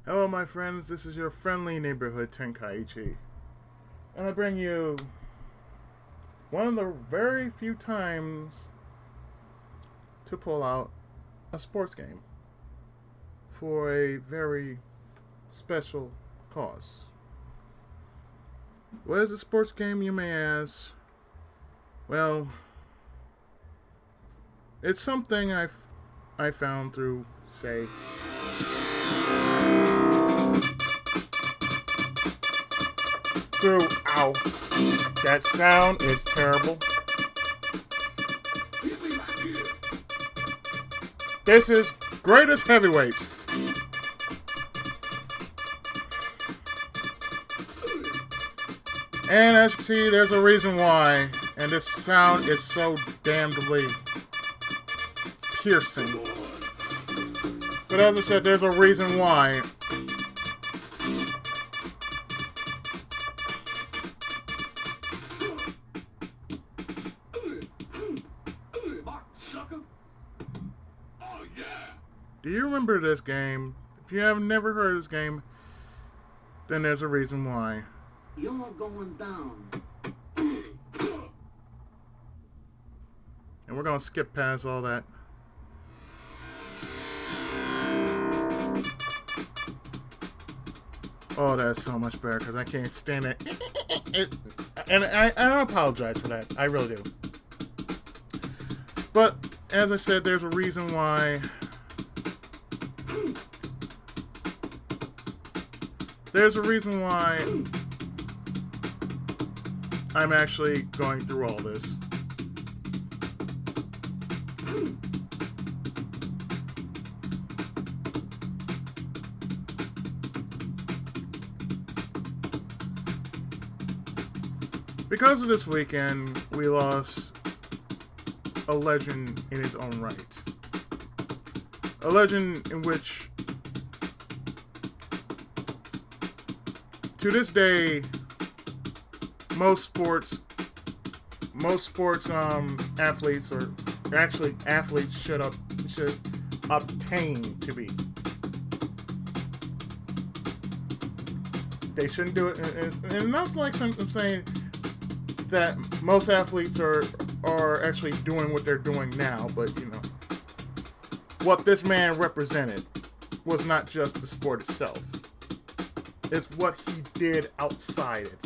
Hello, my friends. This is your friendly neighborhood Tenkaichi, and I bring you one of the very few times to pull out a sports game for a very special cause. What is a sports game, you may ask? Well, it's something I found through, say, through. Ow! That sound is terrible. This is Greatest Heavyweights. And as you can see, there's a reason why. And this sound is so damnably piercing. But as I said, there's a reason why. Do you remember this game? If you have never heard of this game, then there's a reason why. You're going down. And we're going to skip past all that. Oh, that's so much better because I can't stand it. And I apologize for that. I really do. But, as I said, there's a reason why. There's a reason why I'm actually going through all this. Because of this weekend, we lost a legend in his own right. A legend in which, to this day, most sports athletes, or actually athletes, should obtain to be. They shouldn't do it, and that's like I'm saying that most athletes are actually doing what they're doing now, but you know what this man represented was not just the sport itself. It's what he did outside it.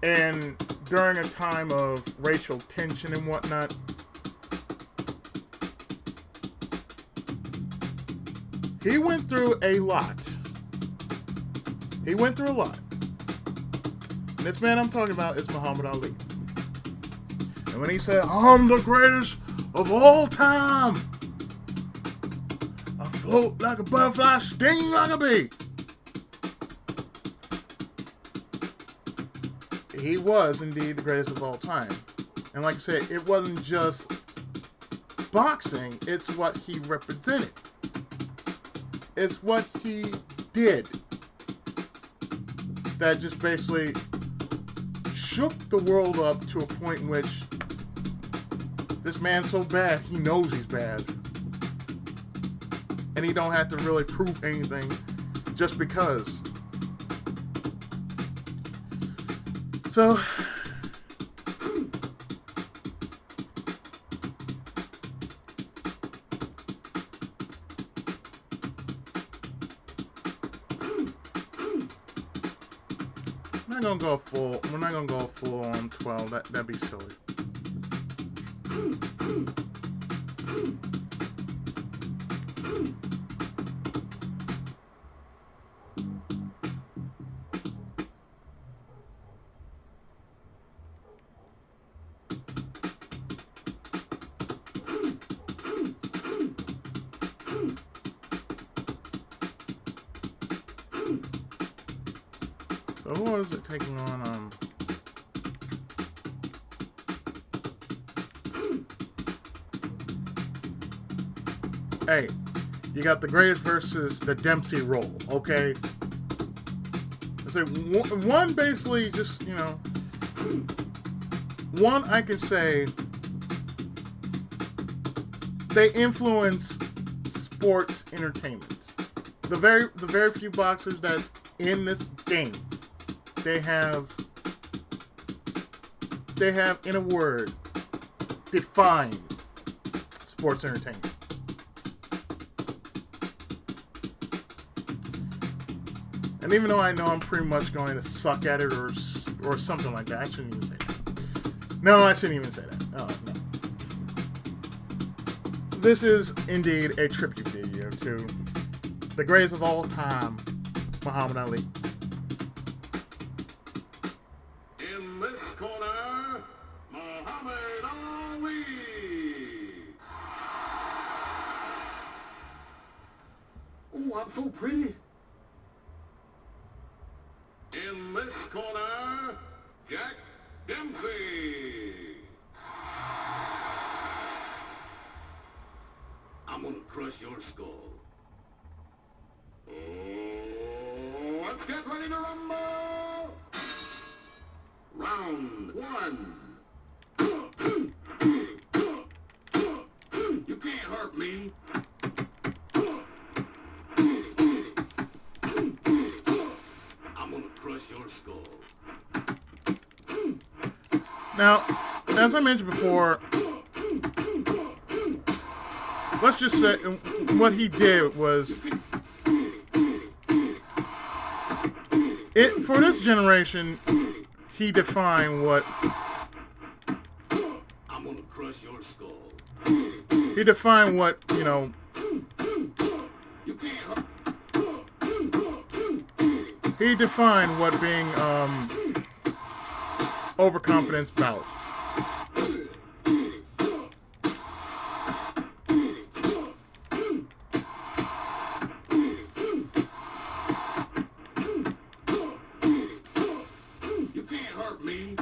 And during a time of racial tension and whatnot, he went through a lot. He went through a lot. And this man I'm talking about is Muhammad Ali. And when he said, "I'm the greatest of all time, I float like a butterfly, sting like a bee," he was indeed the greatest of all time. And like I said, it wasn't just boxing, it's what he represented. It's what he did that just basically shook the world up to a point in which this man's so bad, he knows he's bad. And he don't have to really prove anything just because. So, we're not gonna go full on 12. That'd be silly. So who is it taking on? Hey, you got the greatest versus the Dempsey role, okay? So one basically just, you know, one I can say they influence sports entertainment. the very few boxers that's in this game, they have in a word defined sports entertainment. And even though I know I'm pretty much going to suck at it or something like that, I shouldn't even say that. No, I shouldn't even say that. Oh, no. This is indeed a tribute video to the greatest of all time, Muhammad Ali. In this corner, Muhammad Ali. Oh, I'm so pretty. In this corner, Jack Dempsey. I'm gonna crush your skull. Oh, let's get ready to rumble! Round one. You can't hurt me. I'm gonna crush your skull. Now, as I mentioned before, let's just say what he did was for this generation, he defined what I'm gonna crush your skull. he defined what, you know, You can't hurt. he defined what being overconfidence about. You can't hurt me.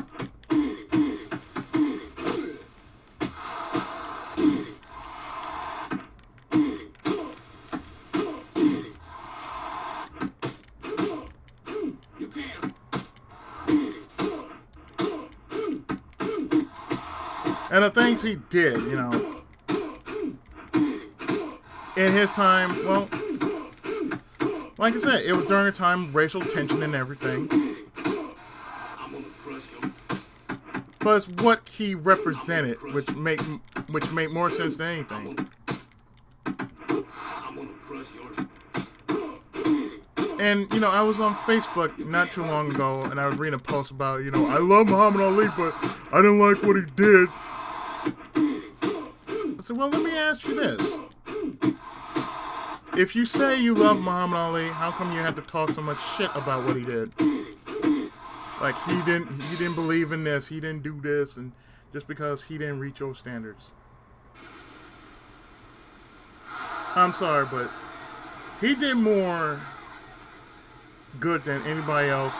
You can't. And the things he did, you know, in his time, well, like I said, it was during a time of racial tension and everything. I'm gonna crush your. Plus, what he represented, which made more sense than anything. I'm gonna crush your. And you know, I was on Facebook not too long ago, and I was reading a post about, you know, I love Muhammad Ali, but I didn't like what he did. I said, well, let me ask you this. If you say you love Muhammad Ali, how come you had to talk so much shit about what he did? Like he didn't believe in this, he didn't do this, and just because he didn't reach your standards. I'm sorry, but he did more good than anybody else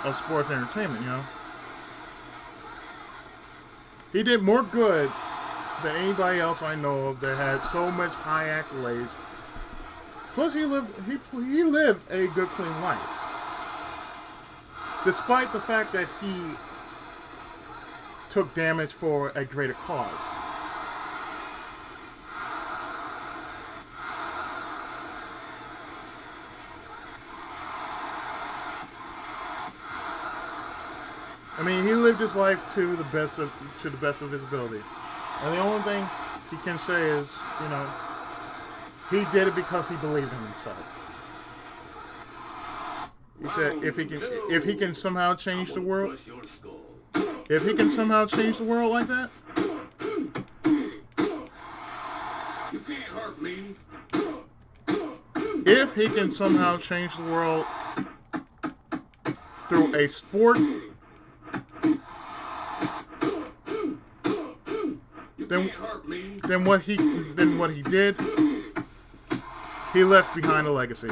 of sports entertainment, you know? He did more good than anybody else I know of that had so much high accolades. Plus, he lived a good, clean life, despite the fact that he took damage for a greater cause. I mean, he lived his life to the best of his ability. And the only thing he can say is, you know, he did it because he believed in himself. He said if he can somehow change the world, if he can somehow change the world like that, You can't hurt me. if he can somehow change the world through a sport, then what he did, he left behind a legacy.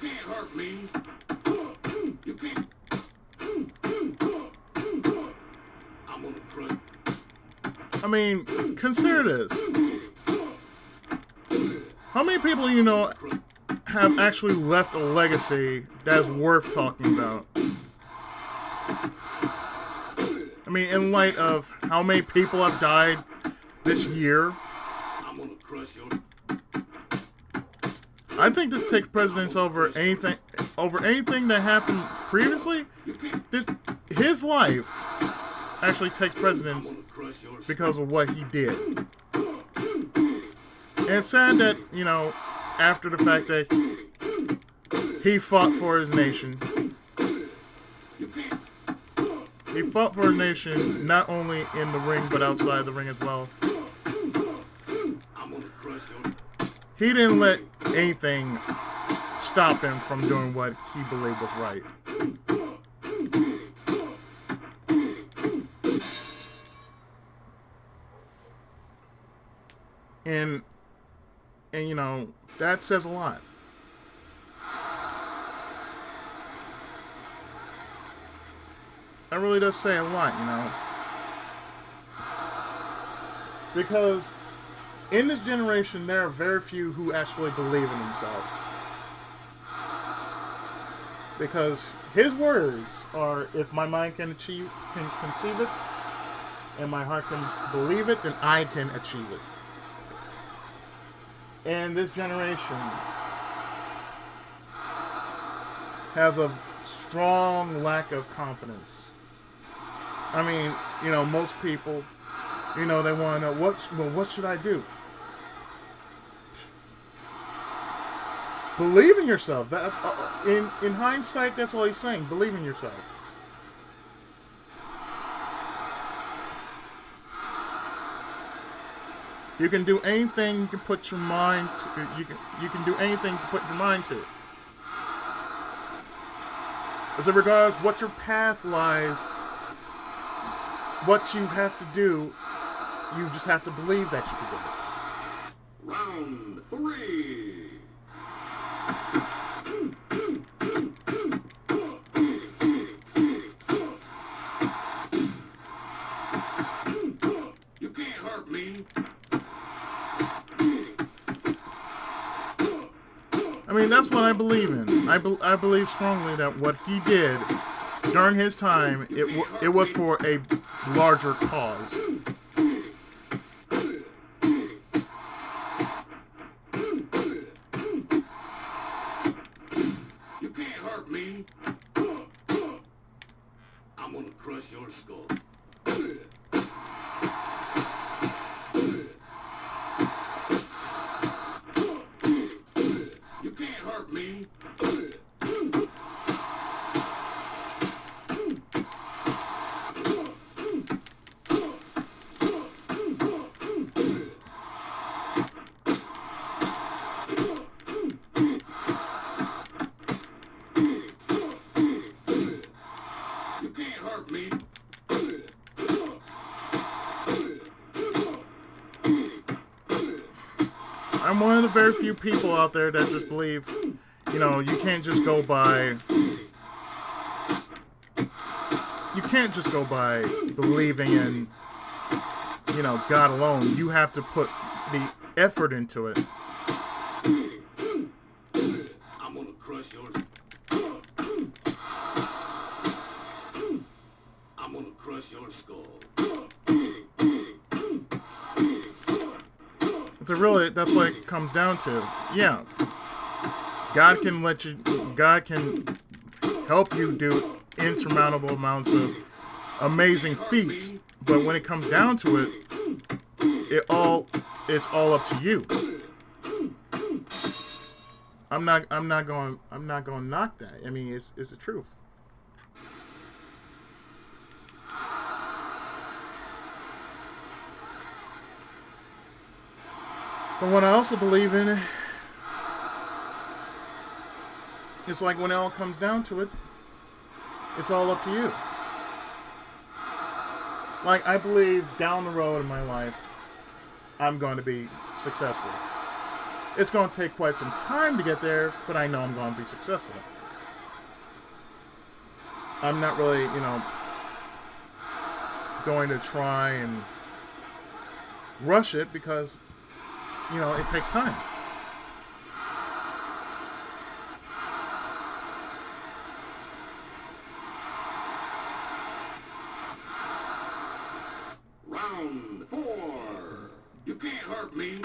can't hurt me. You can't. I'm gonna crush. I mean, consider this. How many people you know have actually left a legacy that's worth talking about? I mean, in light of how many people have died this year, I'm gonna crush your. I think this takes precedence over anything that happened previously. His life actually takes precedence because of what he did. And it's sad that, you know, after the fact that he fought for his nation, he fought for his nation not only in the ring but outside the ring as well. He didn't let anything stop him from doing what he believed was right. And you know, that says a lot. That really does say a lot, you know. Because in this generation, there are very few who actually believe in themselves. Because his words are, if my mind can conceive it, and my heart can believe it, then I can achieve it. And this generation has a strong lack of confidence. I mean, you know, most people, you know, they want to know, what should I do? Believe in yourself. That's in hindsight, that's all he's saying. Believe in yourself. You can do anything you can put your mind to. You can do anything you can put your mind to. As it regards what your path lies, what you have to do, you just have to believe that you can do it. Round 3. You can't hurt me. I mean, that's what I believe in. I believe strongly that what he did during his time, it was for a larger cause. You can't hurt me. I'm gonna crush your skull. You can't hurt me. You can't hurt me. I'm one of the very few people out there that just believe, you know, you can't just go by believing in, you know, God alone. You have to put the effort into it. I'm gonna crush yours. I'm gonna crush your skull. So really, that's what it comes down to. Yeah, God can help you do insurmountable amounts of amazing feats, but when it comes down to it, it's all up to you. I'm not going to knock that. I mean, it's the truth. But what I also believe in, it's like when it all comes down to it, it's all up to you. Like, I believe down the road in my life, I'm going to be successful. It's going to take quite some time to get there, but I know I'm going to be successful. I'm not really, going to try and rush it because, it takes time. Round 4. You can't hurt me.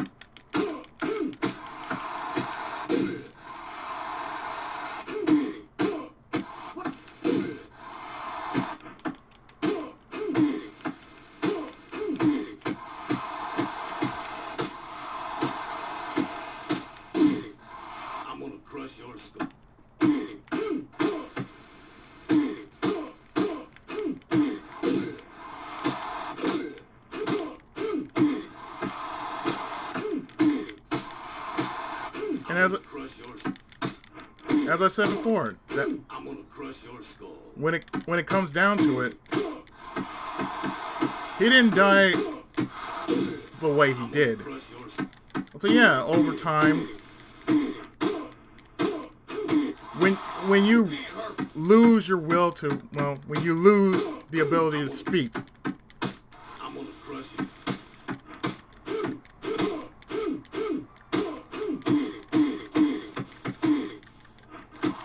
I'm gonna crush your skull. And as I said before, that I'm gonna crush your skull. when it comes down to it, he didn't die the way he did. Crush your skull. So yeah, over time, when you lose your will to, when you lose the ability to speak, I'm gonna crush you.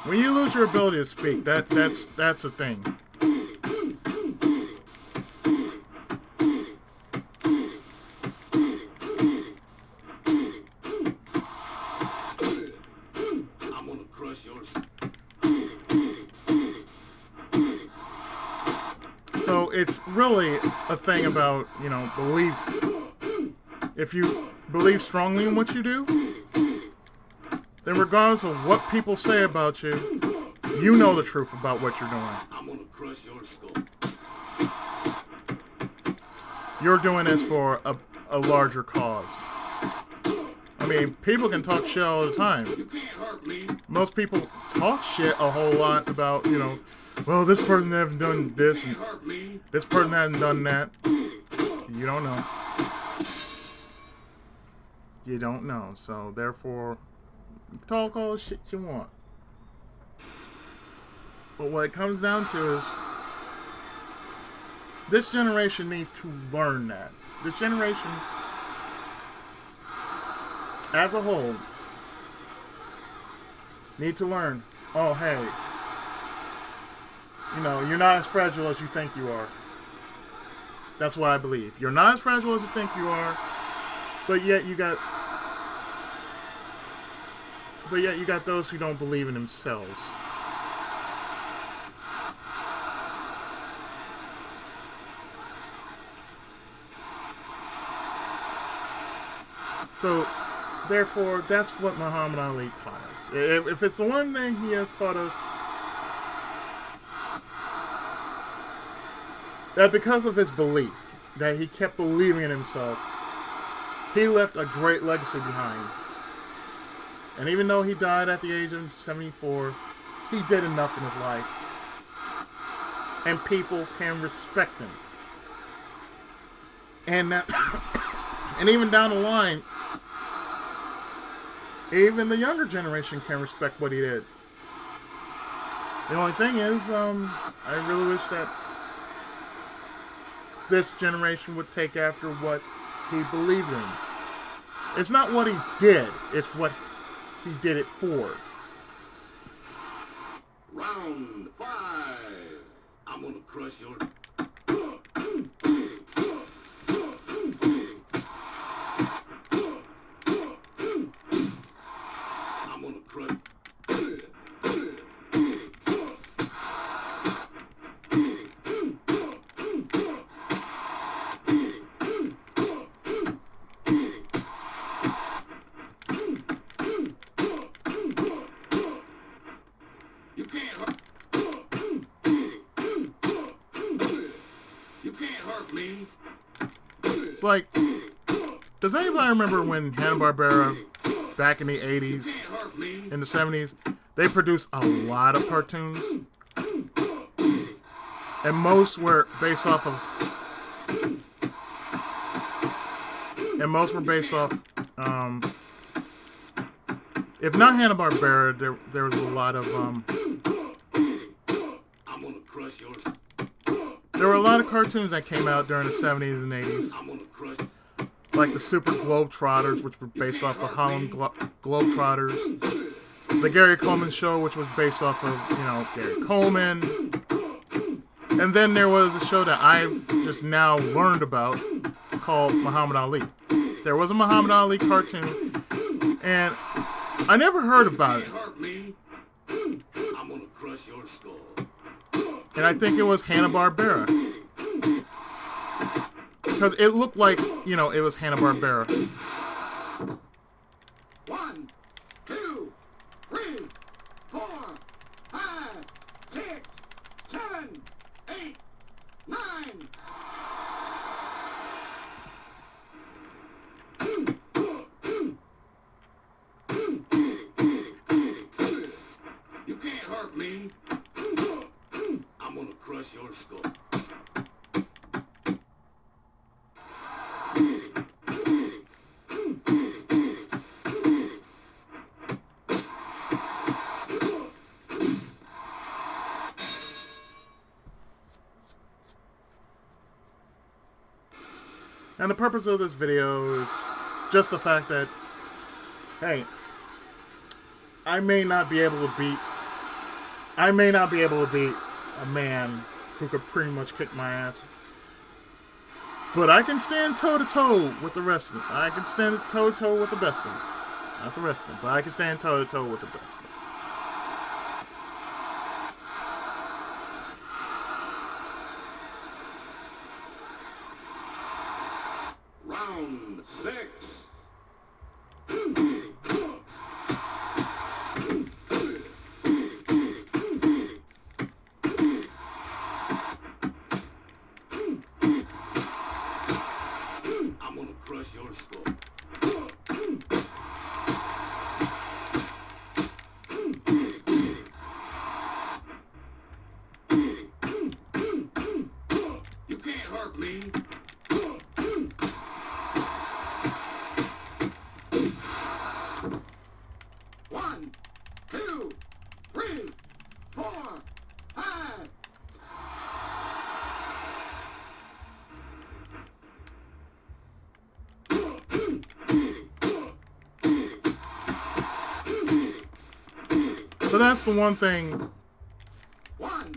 when you lose your ability to speak, that's a thing. I'm gonna crush your skull. So it's really a thing about, belief. If you believe strongly in what you do, then regardless of what people say about you, you know the truth about what you're doing. I'm gonna crush your skull. You're doing this for a larger cause. I mean, people can talk shit all the time. You can't hurt me. Most people talk shit a whole lot about, well, this person hasn't done this and Hurt me. this person hasn't done that. You don't know. You don't know. So, therefore, talk all the shit you want. But what it comes down to is this generation needs to learn that. This generation, as a whole, need to learn, oh, hey, you're not as fragile as you think you are. That's what I believe. You're not as fragile as you think you are, but yet you got those who don't believe in themselves. So, therefore, that's what Muhammad Ali taught us. If it's the one thing he has taught us, that because of his belief, that he kept believing in himself, he left a great legacy behind. And even though he died at the age of 74, he did enough in his life. And people can respect him. And that, and even down the line, even the younger generation can respect what he did. The only thing is, I really wish that this generation would take after what he believed in. It's not what he did, it's what he did it for. Round 5. I'm gonna crush your. I'm gonna crush. You can't hurt. You can't hurt me. It's like, does anybody remember when Hanna-Barbera, back in the 80s, Can't hurt me. in the 70s, they produced a lot of cartoons? And most were based off of... if not Hanna-Barbera, there was a lot of I'm gonna crush yours. there were a lot of cartoons that came out during the 70s and 80s, I'm gonna crush. like the Super Globetrotters, which were based off the Harlem Globetrotters, the Gary Coleman Show, which was based off of, you know, Gary Coleman, and then there was a show that I just now learned about called Muhammad Ali. There was a Muhammad Ali cartoon, and I never heard about it. Hurt me. I'm gonna crush your skull. And I think it was Hanna-Barbera. Because it looked like, you know, it was Hanna-Barbera. 1, 2, 3, 4, 5, 6, 7, 8, 9. You can't hurt me. I'm gonna crush your skull. And the purpose of this video is just the fact that, hey, I may not be able to beat a man who could pretty much kick my ass. But I can stand toe-to-toe with the rest of them. I can stand toe-to-toe with the best of them. Not the rest of them, but I can stand toe-to-toe with the best of them. Round 6. I'm gonna crush your skull. You can't hurt me. One, two, three, 4, 5. So that's the one thing. 1,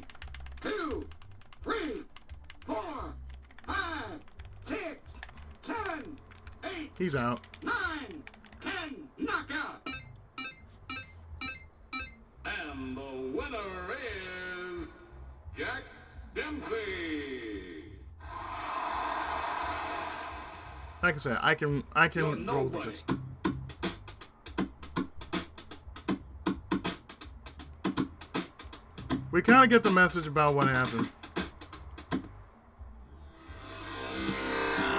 2, 3, 4, 5, 6, 7, 8, He's out. 9, 10, knockout. And the winner is Jack Dempsey. Like I said, I can You're roll with nobody. this. We kind of get the message about what happened.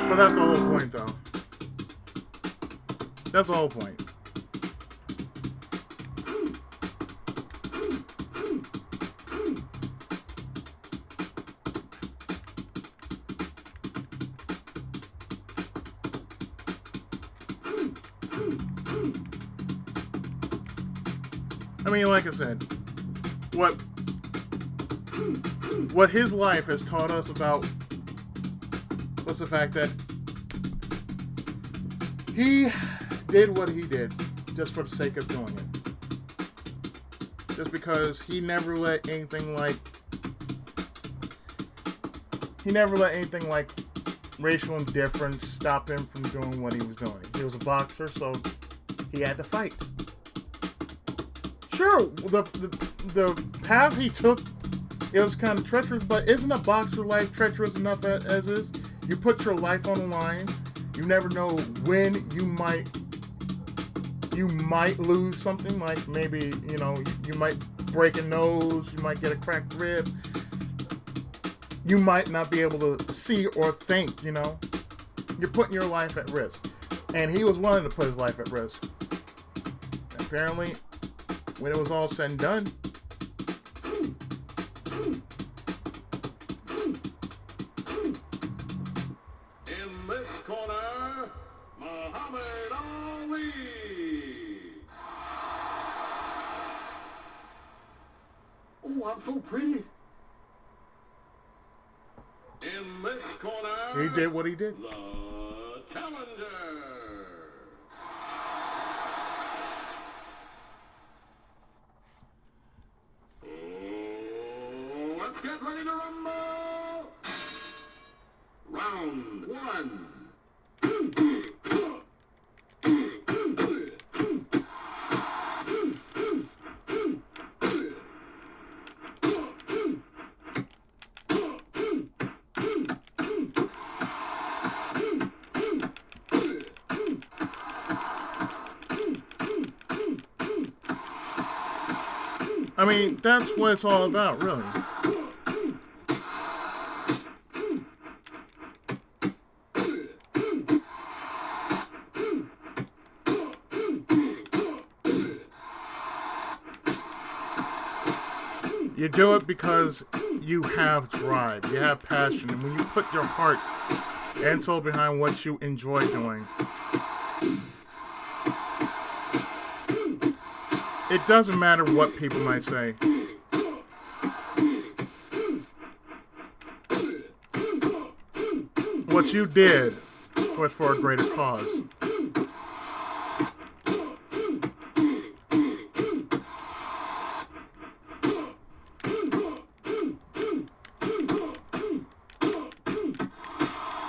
But that's the whole point, though. That's the whole point. I mean, like I said, what his life has taught us about was the fact that he did what he did just for the sake of doing it. Just because he never let anything like racial indifference stop him from doing what he was doing. He was a boxer, so he had to fight. Sure, the path he took, it was kind of treacherous, but isn't a boxer life treacherous enough as is? You put your life on the line. You never know when you might lose something. Like maybe, you know, you might break a nose, you might get a cracked rib. You might not be able to see or think, you know. You're putting your life at risk. And he was willing to put his life at risk. Apparently, when it was all said and done, In this corner, Muhammad Ali. Oh, I'm so pretty. In this corner, He did what he did. the calendar. Let's get ready to rumble. Round one. I mean, that's what it's all about, really. You do it because you have drive, you have passion, and when you put your heart and soul behind what you enjoy doing, it doesn't matter what people might say. What you did was for a greater cause.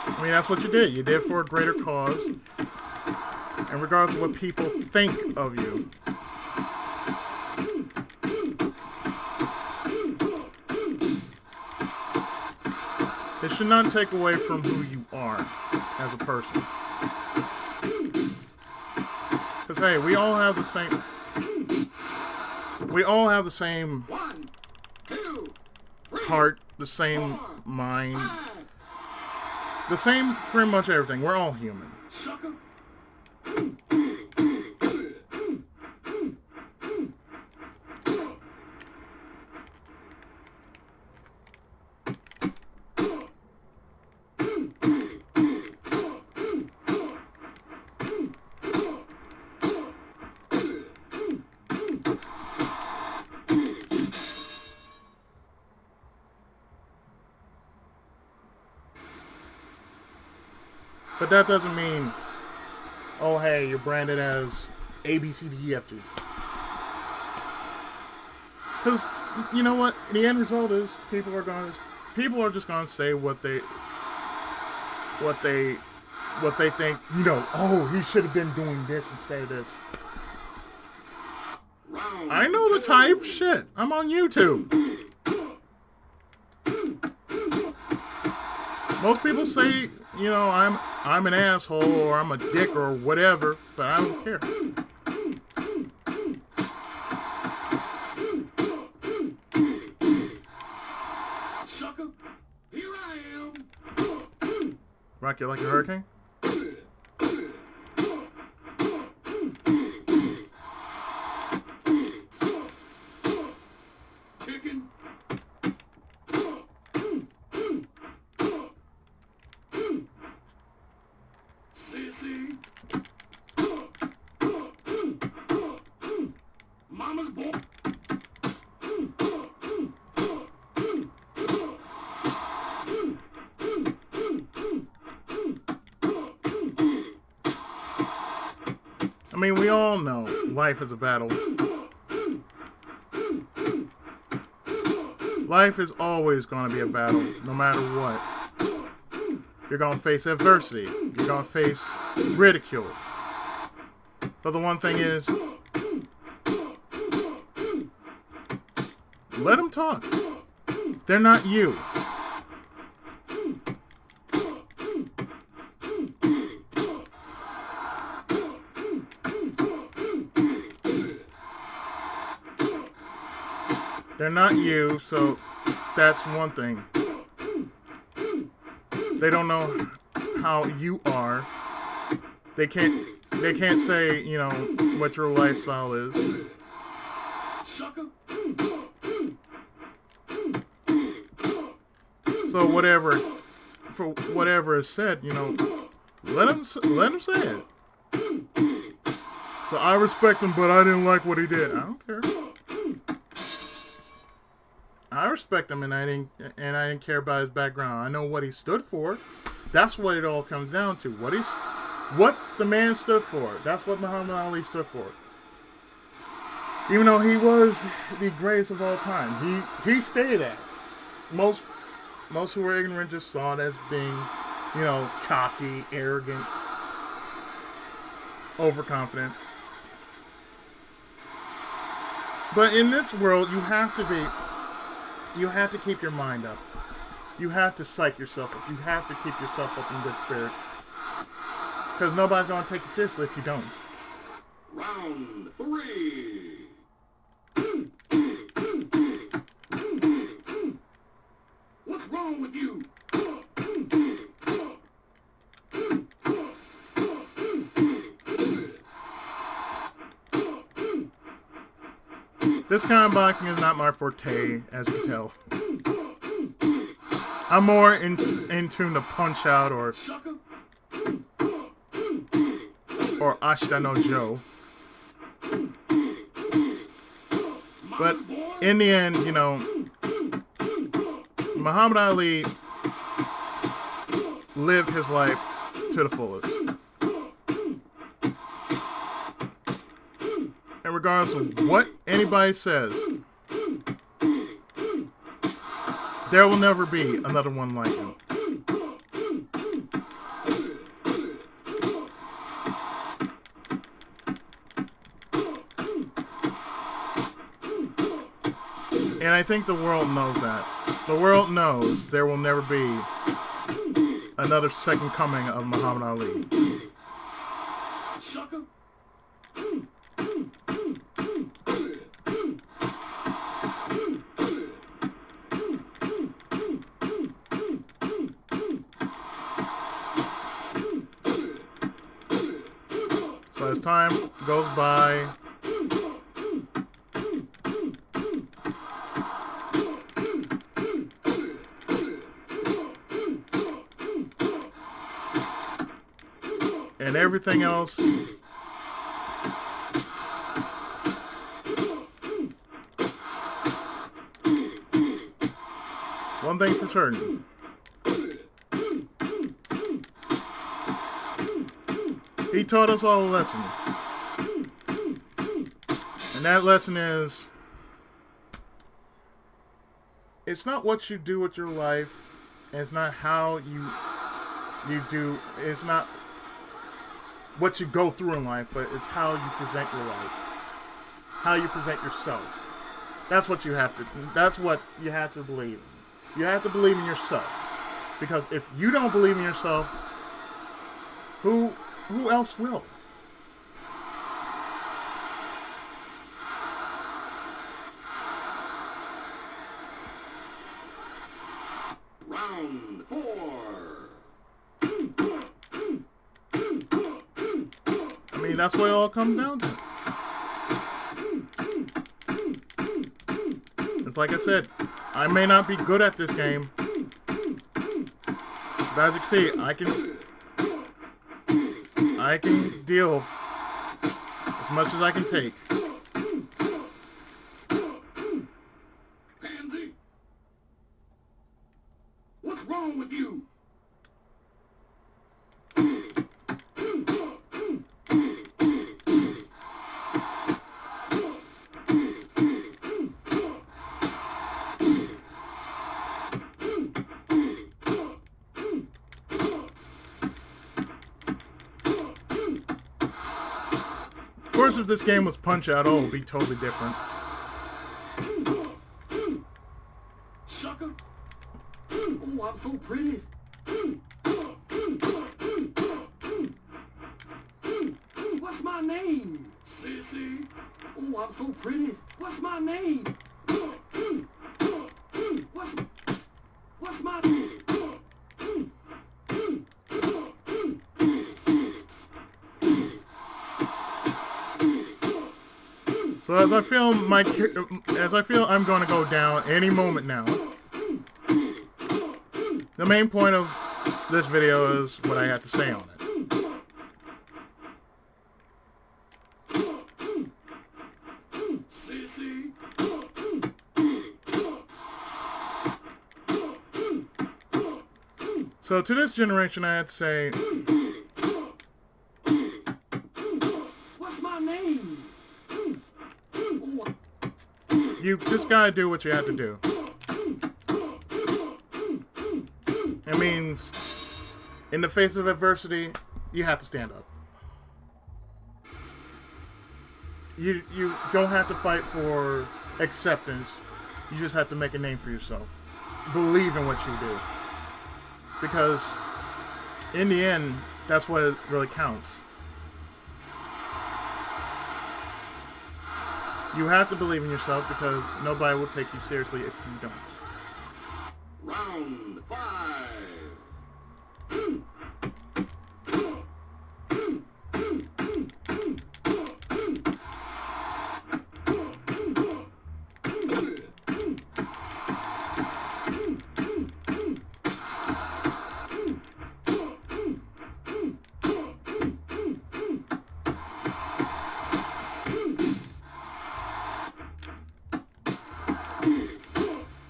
I mean, that's what you did. You did for a greater cause. And regardless of what people think of you, it should not take away from who you are as a person. Because, hey, we all have the same... We all have the same heart, the same mind, the same pretty much everything. We're all human. But that doesn't mean, oh, hey, you're branded as A, B, C, D, E, F, G. Because, you know what? The end result is people are just going to say what they think, you know, oh, he should have been doing this instead of this. I know the type. Shit. I'm on YouTube. Most people say, you know, I'm an asshole or I'm a dick or whatever, but I don't care. Sucker, here I am. Rock you like a hurricane? Chicken. Sissy. Mama's boy. I mean, we all know life is a battle. Life is always going to be a battle, no matter what. You're going to face adversity. You're going to face ridicule. But the one thing is, let them talk. They're not you. They're not you, so that's one thing. They don't know how you are. They can't say, you know, what your lifestyle is. So whatever is said, you know, let him say it. So I respect him, but I didn't like what he did. I don't care. I respect him, and I didn't care about his background. I know what he stood for. That's what it all comes down to. What the man stood for. That's what Muhammad Ali stood for. Even though he was the greatest of all time, he stayed at. Most who were ignorant just saw it as being, cocky, arrogant, overconfident. But in this world, you have to keep your mind up. You have to psych yourself up. You have to keep yourself up in good spirits. Because nobody's going to take you seriously if you don't. Round 3. What's wrong with you? This kind of boxing is not my forte, as you can tell. I'm more in tune to Punch Out or Ashita no Joe. But in the end, Muhammad Ali lived his life to the fullest. And regardless of what anybody says, there will never be another one like him. And I think the world knows that. The world knows there will never be another second coming of Muhammad Ali. So as time goes by, and everything else one thing for certain, he taught us all a lesson. And that lesson is, it's not what you do with your life, and it's not how you do, it's not what you go through in life, but it's how you present your life. How you present yourself. That's what you have to believe in. You have to believe in yourself. Because if you don't believe in yourself, who else will? Round 4. I mean, that's what it all comes down to. It's like I said, I may not be good at this game, but as you can see, I can deal as much as I can take. Pansy, what's wrong with you? Of course, if this game was Punch Out, it would be totally different. Sucker. Oh, I'm so pretty. What's my name? Sissy. Oh, I'm so pretty. What's my name? What's my name? So as I feel I'm going to go down any moment now, the main point of this video is what I have to say on it. So to this generation, I had to say, What's my name? you just gotta do what you have to do. It means, in the face of adversity, you have to stand up. You don't have to fight for acceptance. You just have to make a name for yourself. Believe in what you do. Because in the end, that's what really counts. You have to believe in yourself because nobody will take you seriously if you don't. Round 5.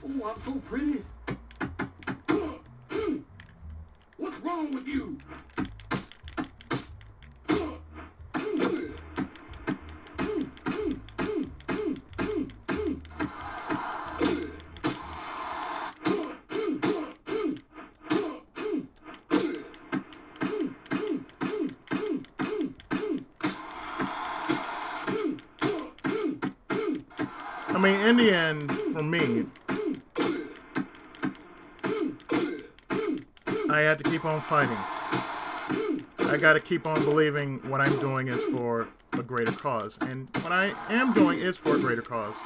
Oh, I'm so pretty. What's wrong with you? I mean, in the end, for me, I had to keep on fighting. I got to keep on believing what I'm doing is for a greater cause. And what I am doing is for a greater cause.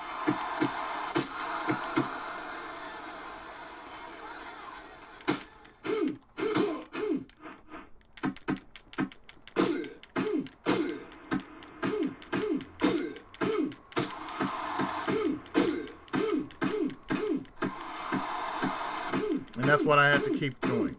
And that's what I have to keep doing.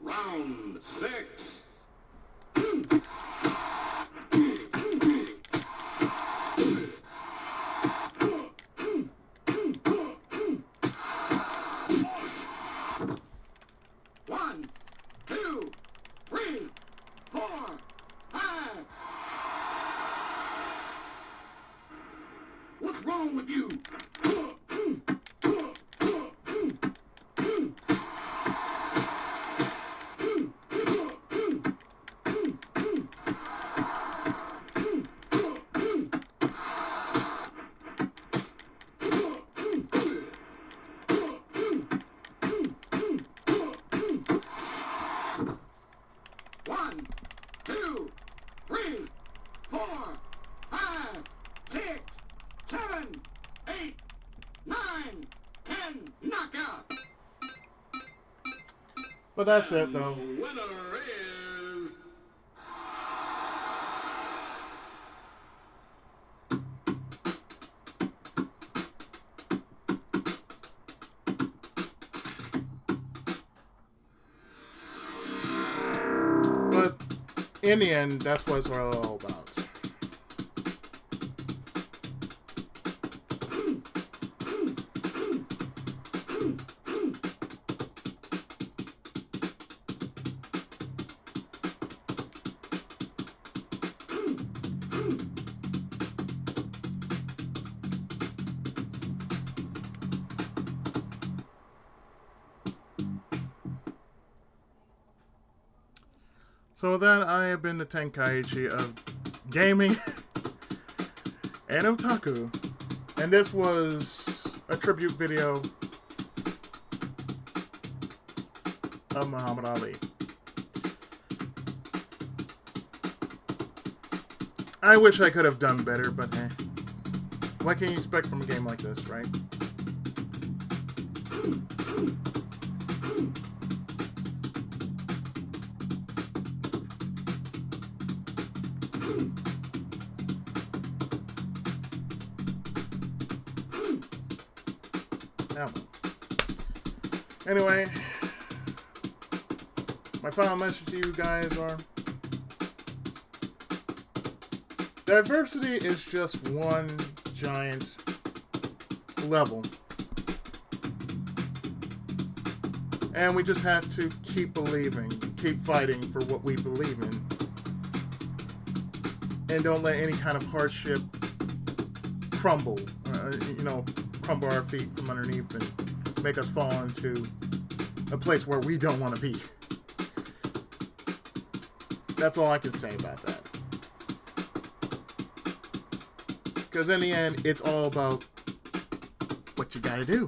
Round 6. One, two, three, 4, 5. What's wrong with you? One, two, three, 4, 5, 6, 7, 8, 9, 10. Knockout. But that's it, though. The winner is But in the end, that's what it's all about. So with that, I have been the Tenkaichi of gaming and otaku. And this was a tribute video of Muhammad Ali. I wish I could have done better, but what can you expect from a game like this, right? Anyway, my final message to you guys are: diversity is just one giant level. And we just have to keep believing, keep fighting for what we believe in. And don't let any kind of hardship crumble our feet from underneath and make us fall into a place where we don't want to be. That's all I can say about that. Because in the end, it's all about what you gotta do.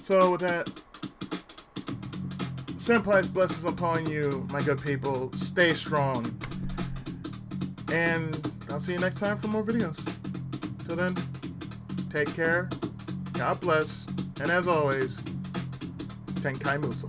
So with that, Senpai's blessings upon you, my good people. Stay strong. And I'll see you next time for more videos. Till then, take care. God bless. And as always, Tenkai Muso.